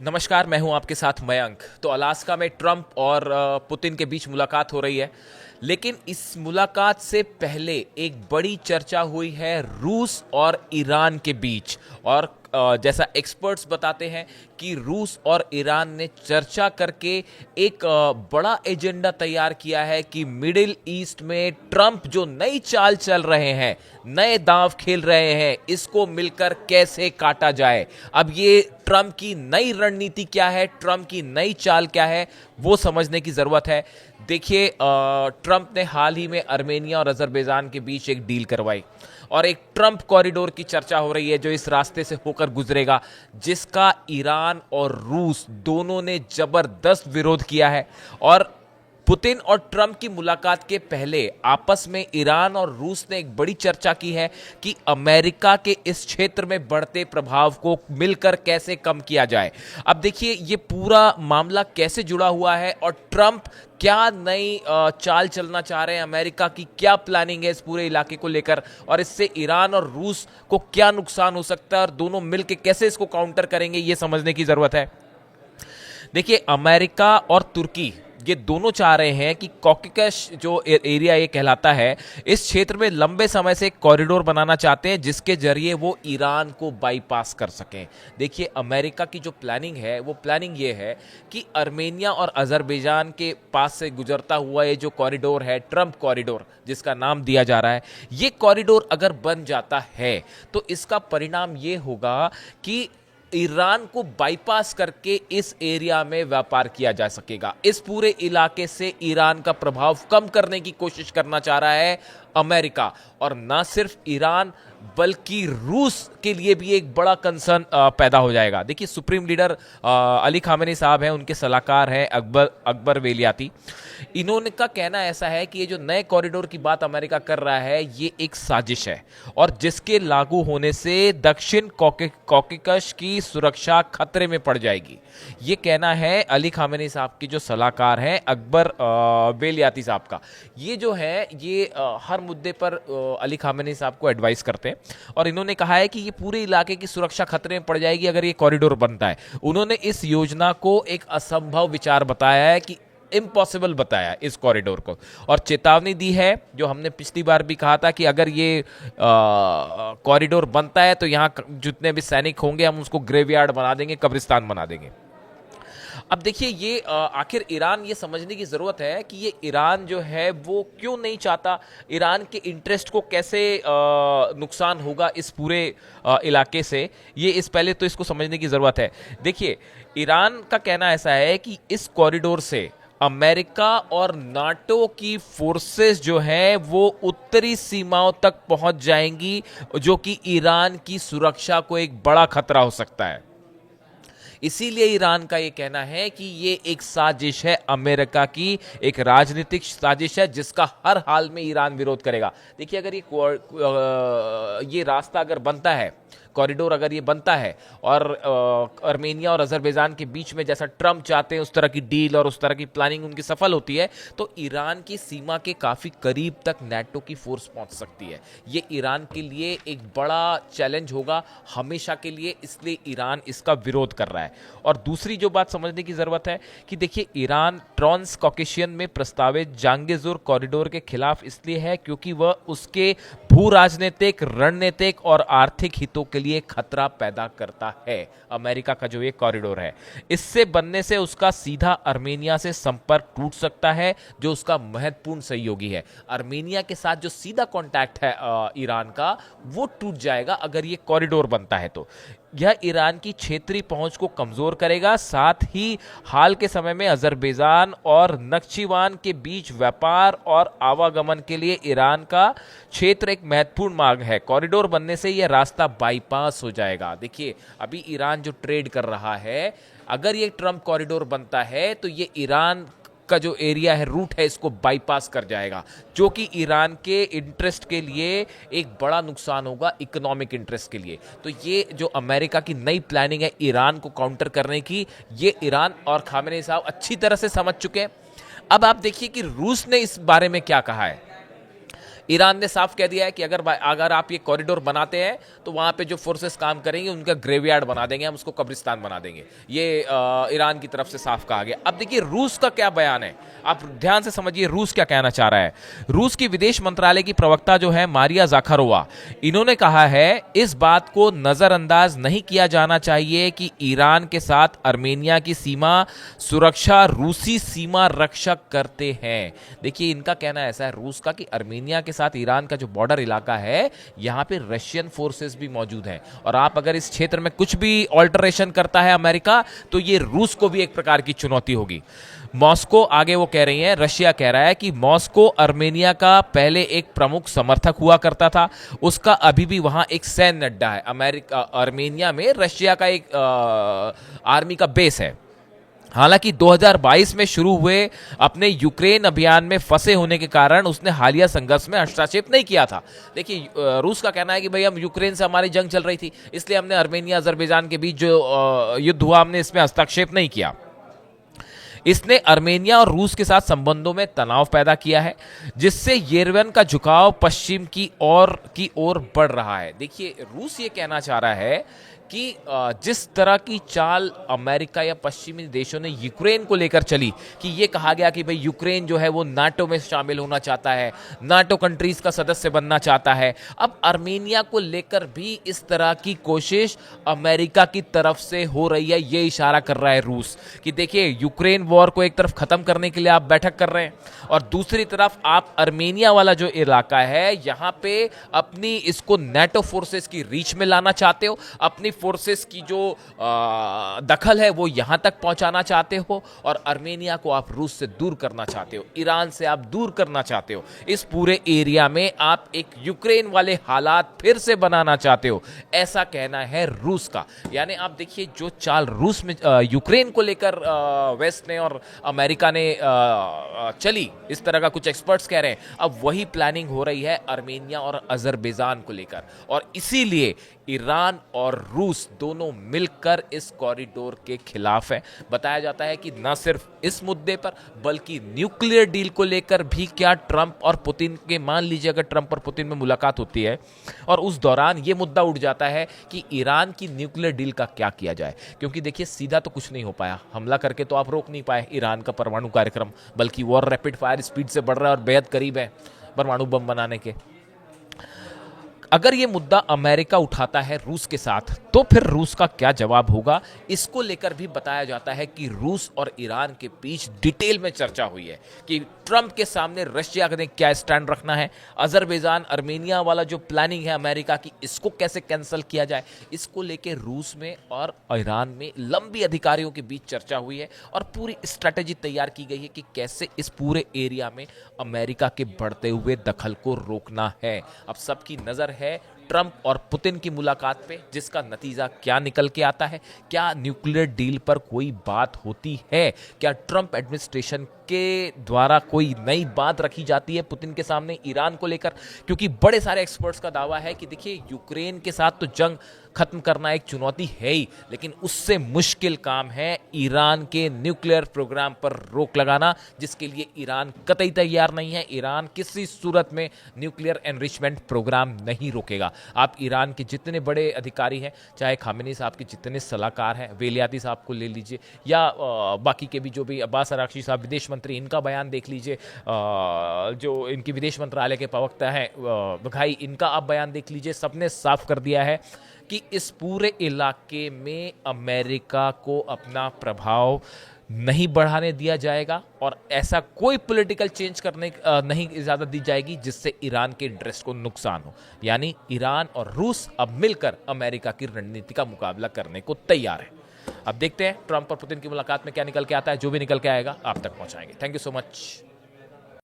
नमस्कार, मैं हूं आपके साथ मयंक। तो अलास्का में ट्रंप और पुतिन के बीच मुलाकात हो रही है, लेकिन इस मुलाकात से पहले एक बड़ी चर्चा हुई है रूस और ईरान के बीच। और जैसा एक्सपर्ट्स बताते हैं कि रूस और ईरान ने चर्चा करके एक बड़ा एजेंडा तैयार किया है कि मिडिल ईस्ट में ट्रंप जो नई चाल चल रहे हैं, नए दांव खेल रहे हैं, इसको मिलकर कैसे काटा जाए। अब ये ट्रंप की नई रणनीति क्या है, ट्रंप की नई चाल क्या है, वो समझने की जरूरत है। देखिए, ट्रंप ने हाल ही में आर्मेनिया और अजरबैजान के बीच एक डील करवाई और एक ट्रंप कॉरिडोर की चर्चा हो रही है जो इस रास्ते से होकर गुजरेगा, जिसका ईरान और रूस दोनों ने जबरदस्त विरोध किया है। और पुतिन और ट्रंप की मुलाकात के पहले आपस में ईरान और रूस ने एक बड़ी चर्चा की है कि अमेरिका के इस क्षेत्र में बढ़ते प्रभाव को मिलकर कैसे कम किया जाए। अब देखिए, ये पूरा मामला कैसे जुड़ा हुआ है और ट्रंप क्या नई चाल चलना चाह रहे हैं, अमेरिका की क्या प्लानिंग है इस पूरे इलाके को लेकर, और इससे ईरान और रूस को क्या नुकसान हो सकता है और दोनों मिलकर कैसे इसको काउंटर करेंगे, ये समझने की जरूरत है। देखिए, अमेरिका और तुर्की ये दोनों चाह रहे हैं कि कॉकेकस जो एरिया ये कहलाता है, इस क्षेत्र में लंबे समय से एक कॉरिडोर बनाना चाहते हैं जिसके जरिए वो ईरान को बाईपास कर सकें। देखिए, अमेरिका की जो प्लानिंग है वो प्लानिंग ये है कि आर्मेनिया और अजरबैजान के पास से गुजरता हुआ ये जो कॉरिडोर है, ट्रंप कॉरिडोर जिसका नाम दिया जा रहा है, ये कॉरिडोर अगर बन जाता है तो इसका परिणाम ये होगा कि ईरान को बाईपास करके इस एरिया में व्यापार किया जा सकेगा। इस पूरे इलाके से ईरान का प्रभाव कम करने की कोशिश करना चाह रहा है अमेरिका। और ना सिर्फ ईरान बल्कि रूस के लिए भी एक बड़ा कंसर्न पैदा हो जाएगा। देखिए, सुप्रीम लीडर अली खामेनी साहब हैं, उनके सलाहकार हैं अकबर वेलियाती। इन्होंने का कहना ऐसा है कि ये जो नए कॉरिडोर की बात अमेरिका कर रहा है, ये एक साजिश है और जिसके लागू होने से दक्षिण कॉकेकस की सुरक्षा खतरे में पड़ जाएगी। ये कहना है अली खामेनी साहब की जो सलाहकार हैं अकबर वेलियाती साहब का। ये जो है ये हर मुद्दे पर अली खामेनी साहब को एडवाइस करते हैं और इन्होंने कहा है कि ये पूरे इलाके की सुरक्षा खतरे में पड़ जाएगी अगर ये कॉरिडोर बनता है। उन्होंने इस योजना को एक असंभव विचार बताया है, कि इम्पॉसिबल बताया इस कॉरिडोर को, और चेतावनी दी है जो हमने पिछली बार भी कहा था कि अगर ये कॉरिडोर बनता है तो यहाँ जितने भी सैनिक होंगे हम उसको ग्रेवयार्ड बना देंगे, कब्रिस्तान बना देंगे। अब देखिए, ये आखिर ईरान ये समझने की ज़रूरत है कि ये ईरान जो है वो क्यों नहीं चाहता, ईरान के इंटरेस्ट को कैसे नुकसान होगा इस पूरे इलाके से, ये इस पहले तो इसको समझने की ज़रूरत है। देखिए, ईरान का कहना ऐसा है कि इस कॉरिडोर से अमेरिका और नाटो की फोर्सेस जो हैं वो उत्तरी सीमाओं तक पहुंच जाएंगी, जो कि ईरान की सुरक्षा को एक बड़ा खतरा हो सकता है। इसीलिए ईरान का ये कहना है कि ये एक साजिश है, अमेरिका की एक राजनीतिक साजिश है जिसका हर हाल में ईरान विरोध करेगा। देखिए, अगर ये रास्ता अगर बनता है, कॉरिडोर अगर ये बनता है और आर्मेनिया और अजरबैजान के बीच में जैसा ट्रंप चाहते हैं उस तरह की डील और उस तरह की प्लानिंग उनकी सफल होती है, तो ईरान की सीमा के काफ़ी करीब तक नाटो की फोर्स पहुंच सकती है। ये ईरान के लिए एक बड़ा चैलेंज होगा हमेशा के लिए, इसलिए ईरान इसका विरोध कर रहा है। और दूसरी जो बात समझने की ज़रूरत है कि देखिए, ईरान ट्रांस कॉकेशियन में प्रस्तावित जांगेजुर कॉरिडोर के खिलाफ इसलिए है क्योंकि वह उसके भू राजनीतिक, रणनीतिक और आर्थिक हितों के लिए खतरा पैदा करता है। अमेरिका का जो ये कॉरिडोर है, इससे बनने से उसका सीधा आर्मेनिया से संपर्क टूट सकता है जो उसका महत्वपूर्ण सहयोगी है। आर्मेनिया के साथ जो सीधा कांटेक्ट है ईरान का, वो टूट जाएगा अगर ये कॉरिडोर बनता है। तो यह ईरान की क्षेत्रीय पहुंच को कमजोर करेगा, साथ ही हाल के समय में अजरबैजान और नक्शीवान के बीच व्यापार और आवागमन के लिए ईरान का क्षेत्र एक महत्वपूर्ण मार्ग है। कॉरिडोर बनने से यह रास्ता बाईपास हो जाएगा। देखिए, अभी ईरान जो ट्रेड कर रहा है, अगर ये ट्रंप कॉरिडोर बनता है तो ये ईरान का जो एरिया है, रूट है, इसको बाईपास कर जाएगा, जो कि ईरान के इंटरेस्ट के लिए एक बड़ा नुकसान होगा, इकोनॉमिक इंटरेस्ट के लिए। तो ये जो अमेरिका की नई प्लानिंग है ईरान को काउंटर करने की, ये ईरान और खामेनी साहब अच्छी तरह से समझ चुके हैं। अब आप देखिए कि रूस ने इस बारे में क्या कहा है। ईरान ने साफ कह दिया है कि अगर अगर आप ये कॉरिडोर बनाते हैं तो वहां पे जो फोर्सेस काम करेंगे उनका ग्रेवयार्ड बना देंगे, हम उसको कब्रिस्तान बना देंगे। ये ईरान की तरफ से साफ कहा गया। अब देखिए रूस का क्या बयान है, आप ध्यान से समझिए रूस क्या कहना चाह रहा है। रूस की विदेश मंत्रालय की प्रवक्ता जो है मारिया जाखारोवा, इन्होंने कहा है इस बात को नजरअंदाज नहीं किया जाना चाहिए कि ईरान के साथ अर्मेनिया की सीमा सुरक्षा रूसी सीमा रक्षक करते हैं। देखिए इनका कहना ऐसा है रूस का कि अर्मेनिया के साथ ईरान का जो बॉर्डर इलाका है यहां पे रशियन फोर्सेस भी मौजूद हैं, और आप अगर इस क्षेत्र में कुछ भी ऑल्टरेशन करता है अमेरिका तो ये रूस को भी एक प्रकार की चुनौती होगी। मॉस्को, आगे वो कह रही हैं, रशिया कह रहा है कि मॉस्को अर्मेनिया का पहले एक प्रमुख समर्थक हुआ करता था, उसका अभी भी वहां एक सैन्य अड्डा है। अमेरिका अर्मेनिया में रशिया का एक आर्मी का बेस है। हालांकि 2022 में शुरू हुए अपने यूक्रेन अभियान में फंसे होने के कारण उसने हालिया संघर्ष में हस्तक्षेप नहीं किया था। देखिए रूस का कहना है कि भाई हम यूक्रेन से हमारी जंग चल रही थी, इसलिए हमने अर्मेनिया अजरबैजान के बीच जो युद्ध हुआ हमने इसमें हस्तक्षेप नहीं किया। इसने अर्मेनिया और रूस के साथ संबंधों में तनाव पैदा किया है, जिससे येरेवन का झुकाव पश्चिम की ओर बढ़ रहा है। देखिए रूस ये कहना चाह रहा है कि जिस तरह की चाल अमेरिका या पश्चिमी देशों ने यूक्रेन को लेकर चली, कि ये कहा गया कि भाई यूक्रेन जो है वो नाटो में शामिल होना चाहता है, नाटो कंट्रीज का सदस्य बनना चाहता है। अब अर्मेनिया को लेकर भी इस तरह की कोशिश अमेरिका की तरफ से हो रही है। ये इशारा कर रहा है रूस कि देखिए यूक्रेन वॉर को एक तरफ खत्म करने के लिए आप बैठक कर रहे हैं, और दूसरी तरफ आप अर्मेनिया वाला जो इलाका है यहां पे अपनी इसको नाटो फोर्सेस की रीच में लाना चाहते हो, अपनी फोर्सेस की जो दखल है वो यहां तक पहुंचाना चाहते हो, और अर्मेनिया को आप रूस से दूर करना चाहते हो, ईरान से आप दूर करना चाहते हो। इस पूरे एरिया में आप एक यूक्रेन वाले हालात फिर से बनाना चाहते हो, ऐसा कहना है रूस का। यानी आप देखिए जो चाल रूस में यूक्रेन को लेकर वेस्ट ने और अमेरिका ने चली, इस तरह का कुछ एक्सपर्ट्स कह रहे हैं, अब वही प्लानिंग हो रही है अर्मेनिया और अजरबैजान को लेकर, और इसीलिए ईरान और रूस दोनों मिलकर इस कॉरिडोर के खिलाफ है। बताया जाता है कि न सिर्फ इस मुद्दे पर बल्कि न्यूक्लियर डील को लेकर भी क्या ट्रंप और पुतिन के, मान लीजिए अगर ट्रंप और पुतिन में मुलाकात होती है और उस दौरान यह मुद्दा उठ जाता है कि ईरान की न्यूक्लियर डील का क्या किया जाए, क्योंकि देखिए सीधा तो कुछ नहीं हो पाया, हमला करके तो आप रोक नहीं पाए ईरान का परमाणु कार्यक्रम, बल्कि वॉर रैपिड फायर स्पीड से बढ़ रहा है और बेहद करीब है परमाणु बम बनाने के। अगर ये मुद्दा अमेरिका उठाता है रूस के साथ तो फिर रूस का क्या जवाब होगा, इसको लेकर भी बताया जाता है कि रूस और ईरान के बीच डिटेल में चर्चा हुई है कि ट्रंप के सामने रशिया ने क्या स्टैंड रखना है, अजरबैजान अर्मेनिया वाला जो प्लानिंग है अमेरिका की, इसको कैसे कैंसिल किया जाए, इसको लेकर रूस में और ईरान में लंबी अधिकारियों के बीच चर्चा हुई है और पूरी स्ट्रैटेजी तैयार की गई है कि कैसे इस पूरे एरिया में अमेरिका के बढ़ते हुए दखल को रोकना है। अब सबकी नजर है ट्रंप और पुतिन की मुलाकात पे, जिसका नतीजा क्या निकल के आता है, क्या न्यूक्लियर डील पर कोई बात होती है, क्या ट्रंप एडमिनिस्ट्रेशन के द्वारा कोई नई बात रखी जाती है पुतिन के सामने ईरान को लेकर, क्योंकि बड़े सारे एक्सपर्ट्स का दावा है कि देखिए यूक्रेन के साथ तो जंग खत्म करना एक चुनौती है ही, लेकिन उससे मुश्किल काम है ईरान के न्यूक्लियर प्रोग्राम पर रोक लगाना, जिसके लिए ईरान कतई तैयार नहीं है। ईरान किसी सूरत में न्यूक्लियर एनरिचमेंट प्रोग्राम नहीं रोकेगा। आप ईरान के जितने बड़े अधिकारी हैं, चाहे खामेनी साहब के जितने सलाहकार हैं, वेलियाती साहब को ले लीजिए या बाकी के भी जो भी अब्बास अरागची साहब विदेश मंत्री, इनका बयान देख लीजिए, जो इनकी विदेश मंत्रालय के प्रवक्ता हैं घाई, इनका आप बयान देख लीजिए, सबने साफ कर दिया है कि इस पूरे इलाके में अमेरिका को अपना प्रभाव नहीं बढ़ाने दिया जाएगा और ऐसा कोई पॉलिटिकल चेंज करने नहीं इजाज़त दी जाएगी जिससे ईरान के इंटरेस्ट को नुकसान हो। यानी ईरान और रूस अब मिलकर अमेरिका की रणनीति का मुकाबला करने को तैयार है। अब देखते हैं ट्रंप और पुतिन की मुलाकात में क्या निकल के आता है। जो भी निकल के आएगा आप तक पहुंचाएंगे। Thank you so much.